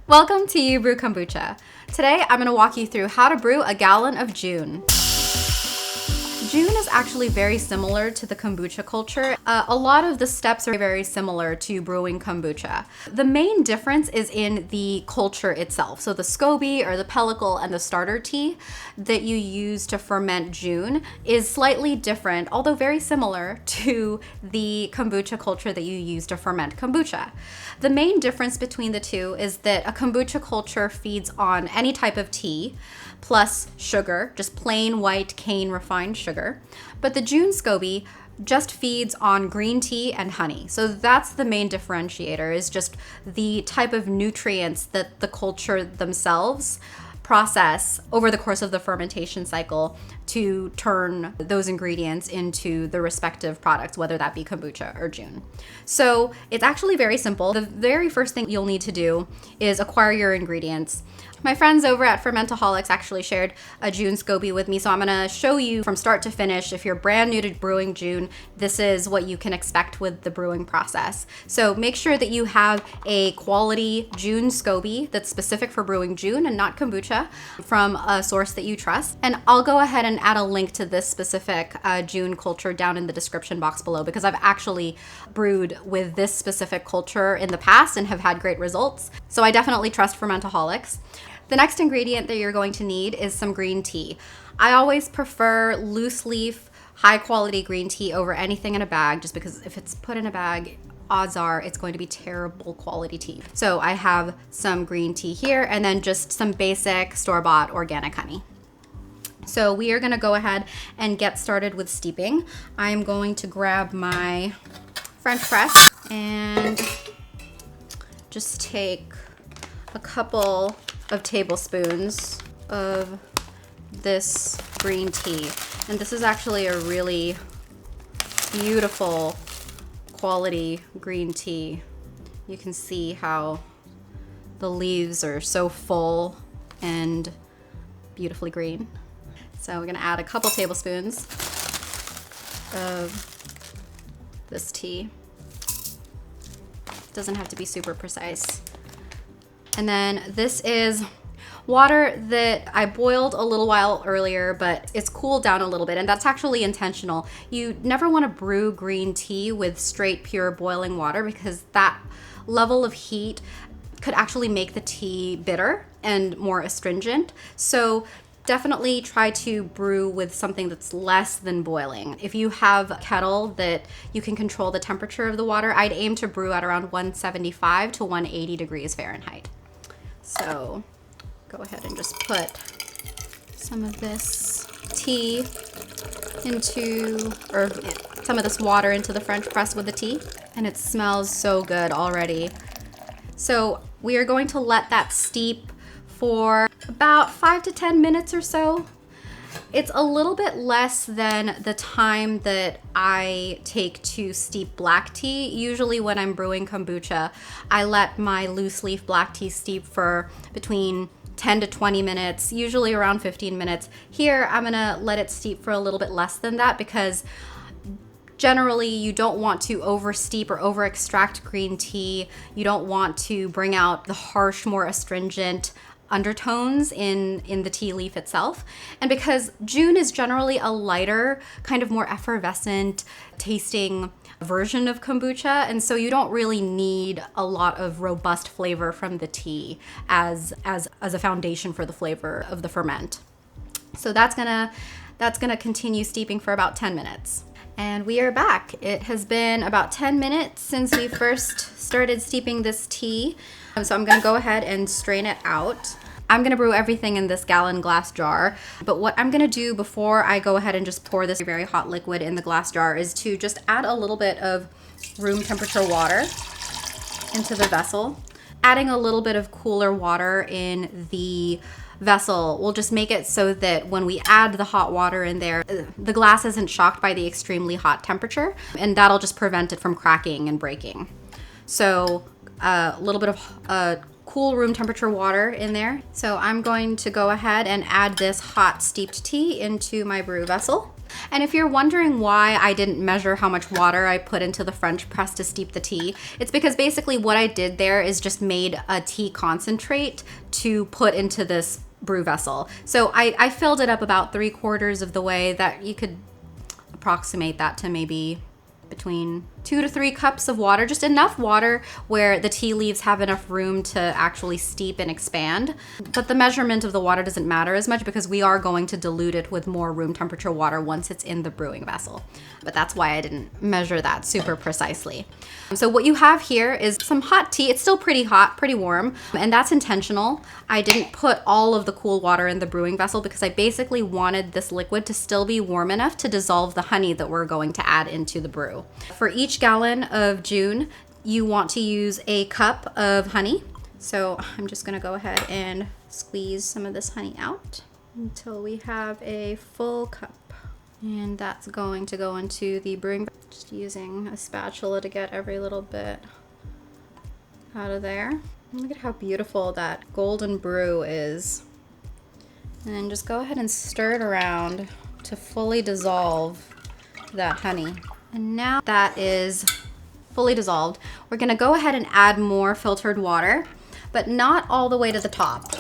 Welcome to You Brew Kombucha. Today I'm going to walk you through how to brew a gallon of June. June is actually very similar to the kombucha culture. A lot of the steps are very similar to brewing kombucha. The main difference is in the culture itself. So the SCOBY or the pellicle and the starter tea that you use to ferment June is slightly different, although very similar to the kombucha culture that you use to ferment kombucha. The main difference between the two is that a kombucha culture feeds on any type of tea plus sugar, just plain white cane refined sugar. But the June SCOBY just feeds on green tea and honey. So that's the main differentiator, is just the type of nutrients that the culture themselves process over the course of the fermentation cycle to turn those ingredients into the respective products, whether that be kombucha or June. So it's actually very simple. The very first thing you'll need to do is acquire your ingredients. My friends over at Fermentaholics actually shared a June SCOBY with me, so I'm gonna show you from start to finish. If you're brand new to brewing June, this is what you can expect with the brewing process. So make sure that you have a quality June SCOBY that's specific for brewing June and not kombucha from a source that you trust. And I'll go ahead and add a link to this specific June culture down in the description box below, because I've actually brewed with this specific culture in the past and have had great results. So I definitely trust Fermentaholics. The next ingredient that you're going to need is some green tea. I always prefer loose leaf, high quality green tea over anything in a bag, just because if it's put in a bag, odds are it's going to be terrible quality tea. So I have some green tea here, and then just some basic store-bought organic honey. So we are gonna go ahead and get started with steeping. I'm going to grab my French press and just take a couple of tablespoons of this green tea. And this is actually a really beautiful quality green tea. You can see how the leaves are so full and beautifully green. So we're gonna add a couple tablespoons of this tea. Doesn't have to be super precise. And then this is water that I boiled a little while earlier, but it's cooled down a little bit, and that's actually intentional. You never want to brew green tea with straight pure boiling water, because that level of heat could actually make the tea bitter and more astringent. So definitely try to brew with something that's less than boiling. If you have a kettle that you can control the temperature of the water, I'd aim to brew at around 175 to 180 degrees Fahrenheit. So go ahead and just put some of this tea into, or some of this water into the French press with the tea, and it smells so good already. So we are going to let that steep for about 5 to 10 minutes or so. It's a little bit less than the time that I take to steep black tea. Usually when I'm brewing kombucha, I let my loose leaf black tea steep for between 10 to 20 minutes, usually around 15 minutes. Here, I'm gonna let it steep for a little bit less than that, because generally you don't want to over steep or over extract green tea. You don't want to bring out the harsh, more astringent undertones in the tea leaf itself. And because June is generally a lighter, kind of more effervescent tasting version of kombucha, and so you don't really need a lot of robust flavor from the tea as a foundation for the flavor of the ferment. So that's gonna continue steeping for about 10 minutes. And we are back. It has been about 10 minutes since we first started steeping this tea. So I'm gonna go ahead and strain it out. I'm gonna brew everything in this gallon glass jar, but what I'm gonna do before I go ahead and just pour this very hot liquid in the glass jar is to just add a little bit of room temperature water into the vessel. Adding a little bit of cooler water in the vessel will just make it so that when we add the hot water in there, the glass isn't shocked by the extremely hot temperature, and that'll just prevent it from cracking and breaking. So a little bit of cool room temperature water in there. So I'm going to go ahead and add this hot steeped tea into my brew vessel. And if you're wondering why I didn't measure how much water I put into the French press to steep the tea, it's because basically what I did there is just made a tea concentrate to put into this brew vessel. So I filled it up about 3/4 of the way. That you could approximate that to maybe between 2 to 3 cups of water, just enough water where the tea leaves have enough room to actually steep and expand. But the measurement of the water doesn't matter as much because we are going to dilute it with more room temperature water once it's in the brewing vessel. But that's why I didn't measure that super precisely. So what you have here is some hot tea. It's still pretty hot, pretty warm, and that's intentional. I didn't put all of the cool water in the brewing vessel because I basically wanted this liquid to still be warm enough to dissolve the honey that we're going to add into the brew. For each gallon of June, you want to use a cup of honey. So I'm just gonna go ahead and squeeze some of this honey out until we have a full cup. And that's going to go into the brewing, just using a spatula to get every little bit out of there. And look at how beautiful that golden brew is. And then just go ahead and stir it around to fully dissolve that honey. And now that is fully dissolved, we're gonna go ahead and add more filtered water, but not all the way to the top.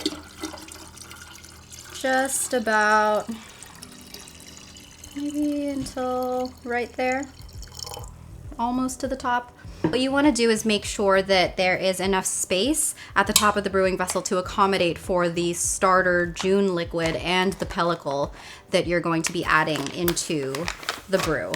Just about maybe until right there, almost to the top. What you want to do is make sure that there is enough space at the top of the brewing vessel to accommodate for the starter June liquid and the pellicle that you're going to be adding into the brew.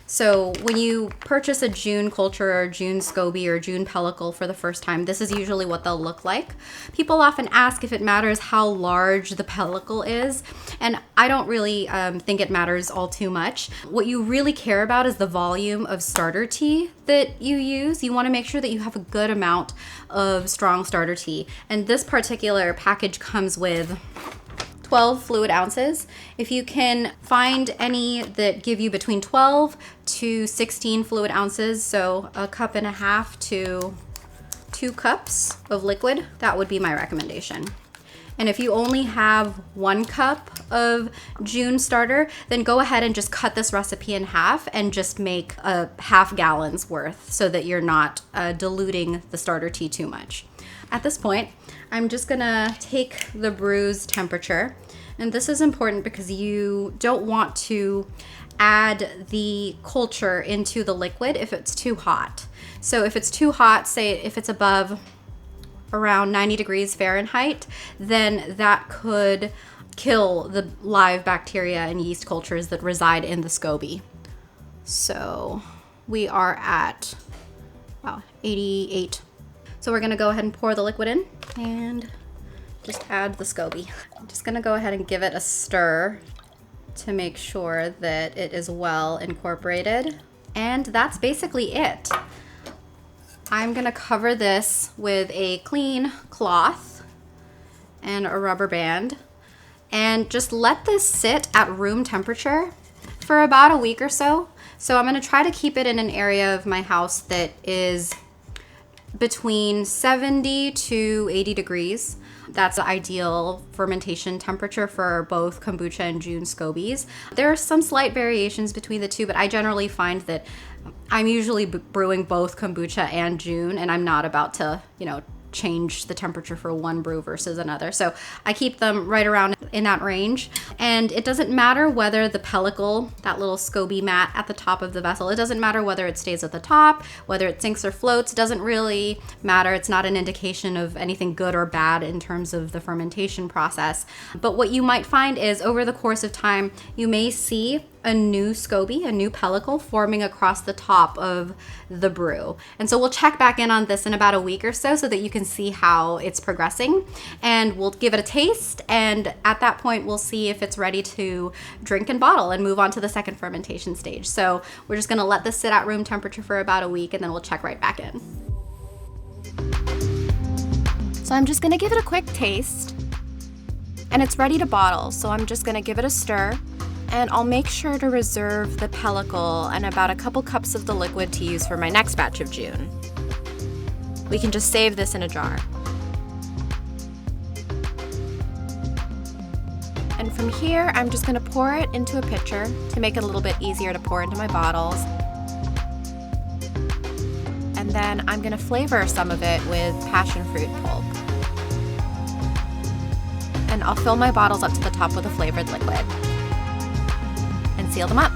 So when you purchase a June culture or June SCOBY or June pellicle for the first time, this is usually what they'll look like. People often ask if it matters how large the pellicle is, and I don't really think it matters all too much. What you really care about is the volume of starter tea that you use. You want to make sure that you have a good amount of strong starter tea, and this particular package comes with 12 fluid ounces. If you can find any that give you between 12 to 16 fluid ounces, so 1.5 to 2 cups of liquid, that would be my recommendation. And if you only have 1 cup of June starter, then go ahead and just cut this recipe in half and just make a half gallon's worth so that you're not diluting the starter tea too much. At this point, I'm just gonna take the brew's temperature, and this is important because you don't want to add the culture into the liquid if it's too hot. So if it's too hot, say if it's above around 90 degrees Fahrenheit, then that could kill the live bacteria and yeast cultures that reside in the SCOBY. So we are at 88. So we're gonna go ahead and pour the liquid in and just add the SCOBY. I'm just gonna go ahead and give it a stir to make sure that it is well incorporated. And that's basically it. I'm gonna cover this with a clean cloth and a rubber band and just let this sit at room temperature for about a week or so. So I'm gonna try to keep it in an area of my house that is between 70 to 80 degrees. That's the ideal fermentation temperature for both kombucha and June SCOBYs. There are some slight variations between the two, but I generally find that I'm usually brewing both kombucha and June, and I'm not about to, change the temperature for one brew versus another. So I keep them right around in that range. And it doesn't matter whether the pellicle, that little SCOBY mat at the top of the vessel, it doesn't matter whether it stays at the top, whether it sinks or floats, it doesn't really matter. It's not an indication of anything good or bad in terms of the fermentation process. But what you might find is over the course of time, you may see a new SCOBY, a new pellicle forming across the top of the brew. And so we'll check back in on this in about a week or so that you can see how it's progressing, and we'll give it a taste, and at that point we'll see if it's ready to drink and bottle and move on to the second fermentation stage. So we're just gonna let this sit at room temperature for about a week, and then we'll check right back in. So I'm just gonna give it a quick taste, and it's ready to bottle. So I'm just gonna give it a stir, and I'll make sure to reserve the pellicle and about a couple cups of the liquid to use for my next batch of June. We can just save this in a jar. And from here, I'm just gonna pour it into a pitcher to make it a little bit easier to pour into my bottles. And then I'm gonna flavor some of it with passion fruit pulp. And I'll fill my bottles up to the top with a flavored liquid and seal them up.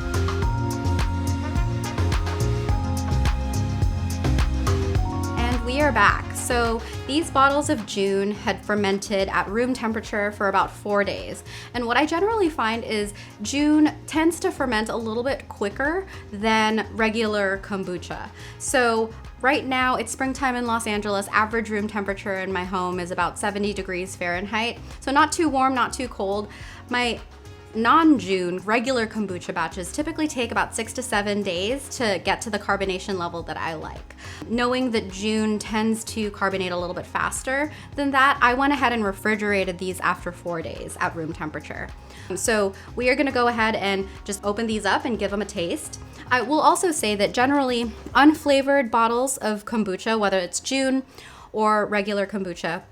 And we are back. So these bottles of June had fermented at room temperature for about 4 days. And what I generally find is June tends to ferment a little bit quicker than regular kombucha. So right now it's springtime in Los Angeles. Average room temperature in my home is about 70 degrees Fahrenheit. So not too warm, not too cold. My non-June regular kombucha batches typically take about 6 to 7 days to get to the carbonation level that I like. Knowing that June tends to carbonate a little bit faster than that, I went ahead and refrigerated these after 4 days at room temperature. So we are gonna go ahead and just open these up and give them a taste. I will also say that generally unflavored bottles of kombucha, whether it's June or regular kombucha,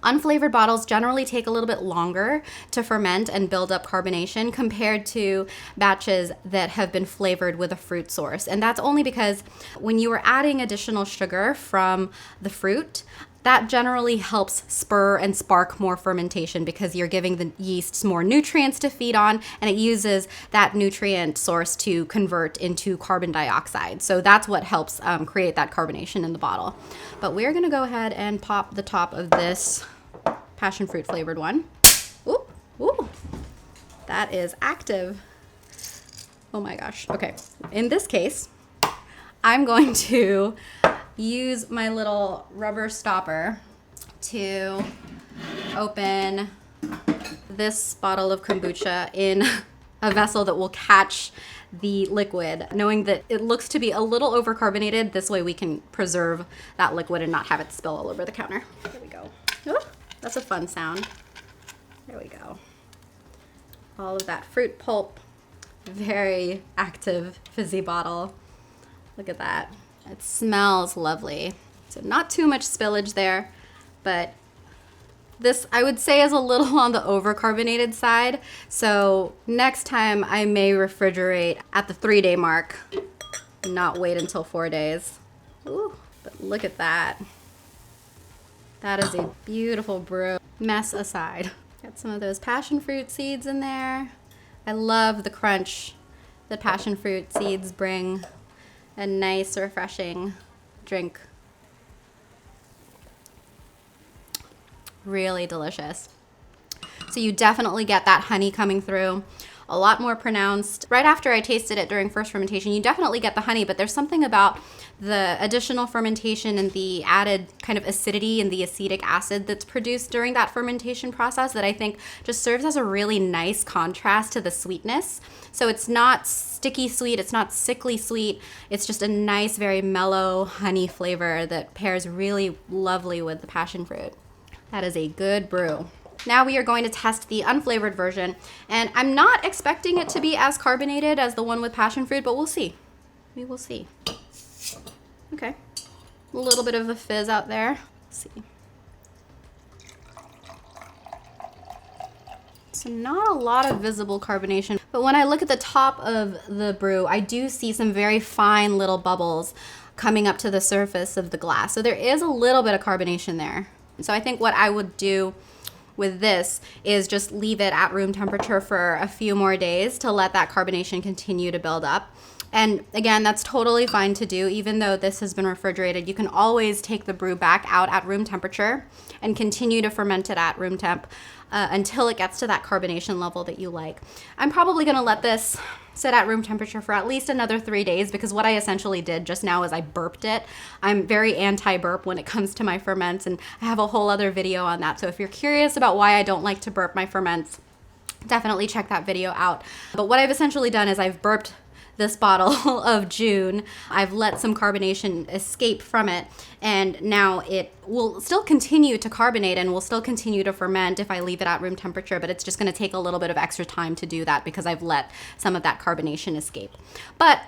unflavored bottles generally take a little bit longer to ferment and build up carbonation compared to batches that have been flavored with a fruit source. And that's only because when you are adding additional sugar from the fruit, that generally helps spur and spark more fermentation because you're giving the yeasts more nutrients to feed on, and it uses that nutrient source to convert into carbon dioxide. So that's what helps create that carbonation in the bottle. But we're gonna go ahead and pop the top of this passion fruit flavored one. Ooh, ooh, that is active. Oh my gosh, okay. In this case, I'm going to use my little rubber stopper to open this bottle of kombucha in a vessel that will catch the liquid, knowing that it looks to be a little overcarbonated. This way we can preserve that liquid and not have it spill all over the counter. Here we go. Ooh, that's a fun sound. There we go. All of that fruit pulp, very active, fizzy bottle. Look at that. It smells lovely. So not too much spillage there, but this I would say is a little on the overcarbonated side. So next time I may refrigerate at the 3-day mark, not wait until 4 days. Ooh, but look at that. That is a beautiful brew. Mess aside. Got some of those passion fruit seeds in there. I love the crunch that passion fruit seeds bring. A nice, refreshing drink. Really delicious. So you definitely get that honey coming through, a lot more pronounced. Right after I tasted it during first fermentation, you definitely get the honey, but there's something about the additional fermentation and the added kind of acidity and the acetic acid that's produced during that fermentation process that I think just serves as a really nice contrast to the sweetness. So it's not sticky sweet, it's not sickly sweet, it's just a nice, very mellow honey flavor that pairs really lovely with the passion fruit. That is a good brew. Now we are going to test the unflavored version, and I'm not expecting it to be as carbonated as the one with passion fruit, but we'll see. We will see. Okay, a little bit of a fizz out there. Let's see. So not a lot of visible carbonation, but when I look at the top of the brew, I do see some very fine little bubbles coming up to the surface of the glass. So there is a little bit of carbonation there. So I think what I would do with this is just leave it at room temperature for a few more days to let that carbonation continue to build up. And again, that's totally fine to do. Even though this has been refrigerated, you can always take the brew back out at room temperature and continue to ferment it at room temp until it gets to that carbonation level that you like. I'm probably gonna let this sit at room temperature for at least another 3 days, because what I essentially did just now is I burped it. I'm very anti-burp when it comes to my ferments, and I have a whole other video on that. So if you're curious about why I don't like to burp my ferments, definitely check that video out. But what I've essentially done is I've burped this bottle of June. I've let some carbonation escape from it, and now it will still continue to carbonate and will still continue to ferment if I leave it at room temperature, but it's just gonna take a little bit of extra time to do that because I've let some of that carbonation escape. But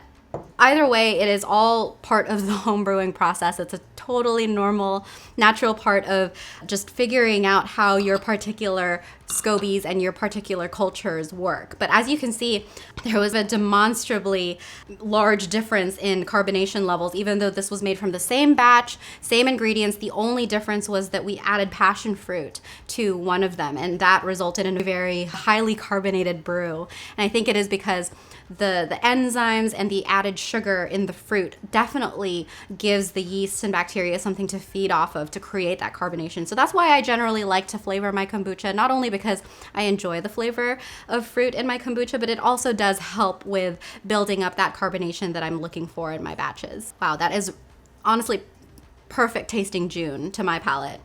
Either way, it is all part of the home brewing process. It's a totally normal, natural part of just figuring out how your particular scobies and your particular cultures work. But as you can see, there was a demonstrably large difference in carbonation levels, even though this was made from the same batch, same ingredients. The only difference was that we added passion fruit to one of them, and that resulted in a very highly carbonated brew. And I think it is because the enzymes and the added sugar in the fruit definitely gives the yeast and bacteria something to feed off of to create that carbonation. So that's why I generally like to flavor my kombucha, not only because I enjoy the flavor of fruit in my kombucha, but it also does help with building up that carbonation that I'm looking for in my batches. Wow, that is honestly perfect tasting June to my palate.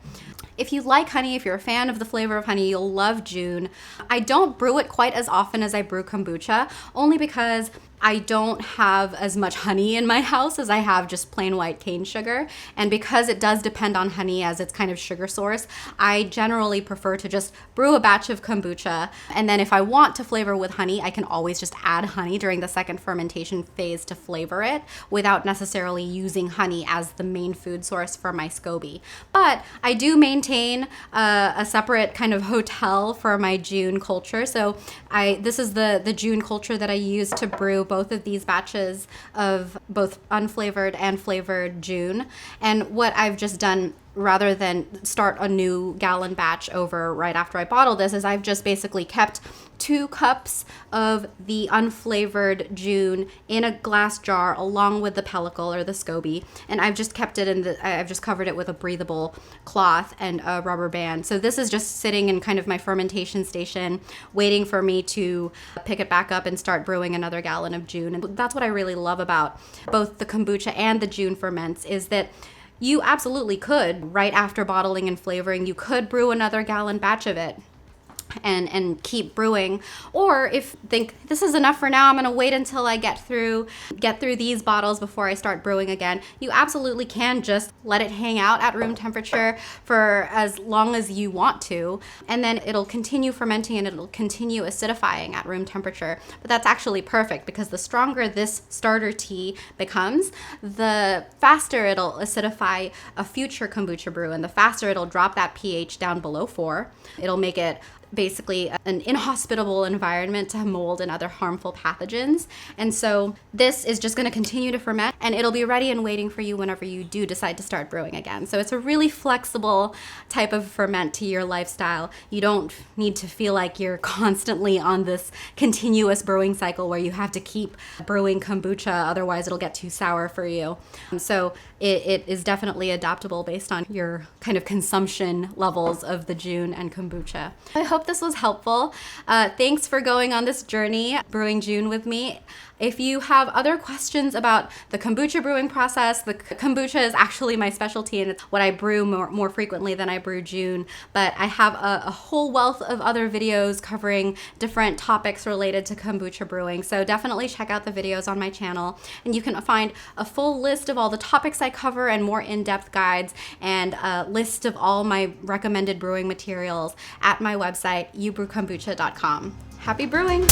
If you like honey, if you're a fan of the flavor of honey, you'll love June. I don't brew it quite as often as I brew kombucha, only because I don't have as much honey in my house as I have just plain white cane sugar. And because it does depend on honey as its kind of sugar source, I generally prefer to just brew a batch of kombucha. And then if I want to flavor with honey, I can always just add honey during the second fermentation phase to flavor it without necessarily using honey as the main food source for my SCOBY. But I do maintain a separate kind of hotel for my June culture. So this is the June culture that I use to brew both of these batches of both unflavored and flavored June. And what I've just done, rather than start a new gallon batch over right after I bottle this, is I've just basically kept 2 cups of the unflavored June in a glass jar along with the pellicle or the SCOBY, and I've just kept it I've just covered it with a breathable cloth and a rubber band. So this is just sitting in kind of my fermentation station, waiting for me to pick it back up and start brewing another gallon of June. And that's what I really love about both the kombucha and the June ferments, is that you absolutely could, right after bottling and flavoring, you could brew another gallon batch of it and keep brewing. Or if think this is enough for now, I'm going to wait until I get through these bottles before I start brewing again, you absolutely can just let it hang out at room temperature for as long as you want to, and then it'll continue fermenting and it'll continue acidifying at room temperature. But that's actually perfect, because the stronger this starter tea becomes, the faster it'll acidify a future kombucha brew, and the faster it'll drop that pH down below 4. It'll make it basically an inhospitable environment to mold and other harmful pathogens. And so this is just going to continue to ferment, and it'll be ready and waiting for you whenever you do decide to start brewing again. So it's a really flexible type of ferment to your lifestyle. You don't need to feel like you're constantly on this continuous brewing cycle where you have to keep brewing kombucha, otherwise it'll get too sour for you. So it is definitely adaptable based on your kind of consumption levels of the June and kombucha. I hope this was helpful. Thanks for going on this journey brewing June with me. If you have other questions about the kombucha brewing process, the kombucha is actually my specialty, and it's what I brew more frequently than I brew June. But I have a whole wealth of other videos covering different topics related to kombucha brewing. So definitely check out the videos on my channel, and you can find a full list of all the topics I cover and more in-depth guides and a list of all my recommended brewing materials at my website, youbrewkombucha.com. Happy brewing!